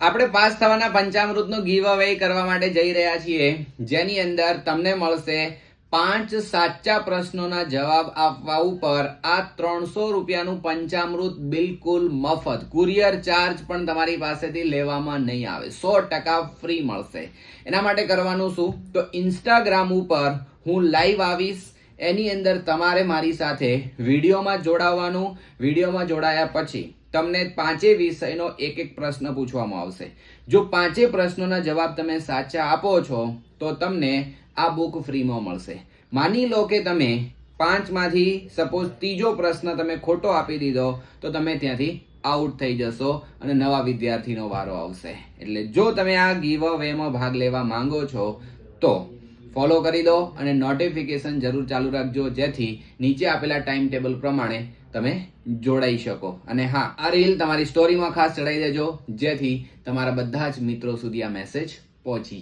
આપણે પાસ થવાના પંચામૃતનું ગીવ અવે કરવા માટે જઈ રહ્યા છીએ, જેની અંદર તમને મળશે 5 સાચા પ્રશ્નોના જવાબ આપવા ઉપર આ 300 રૂપિયાનું પંચામૃત બિલકુલ મફત. કુરિયર ચાર્જ પણ તમારી પાસેથી લેવામાં નહીં આવે, 100% ફ્રી મળશે. એના માટે કરવાનું શું, તો ઇન્સ્ટાગ્રામ ઉપર હું લાઈવ આવીશ, એની અંદર તમારે મારી સાથે વિડીયોમાં જોડાવાનું. વિડીયોમાં જોડાયા પછી તમને 5 વિષયનો એક પ્રશ્ન પૂછવામાં આવશે. જો 5 પ્રશ્નોના જવાબ તમે સાચા આપો છો તો તમને આ બુક ફ્રીમાં મળશે. માની લો કે તમે 5 માંથી સપોઝ ત્રીજો પ્રશ્ન તમે ખોટો આપી દીધો તો તમે ત્યાંથી આઉટ થઈ જશો અને નવા વિદ્યાર્થીનો વારો આવશે. એટલે જો તમે આ ગીવ અવેમાં ભાગ લેવા માંગો છો તો ફોલો કરી દો અને નોટિફિકેશન જરૂર ચાલુ રાખજો, જેથી નીચે આપેલા ટાઈમ ટેબલ પ્રમાણે તમે જોડાઈ શકો. અને હા, આ રીલ તમારી સ્ટોરીમાં ખાસ ચડાવી દેજો, જેથી તમારા બધા જ મિત્રો સુધી આ મેસેજ પહોંચી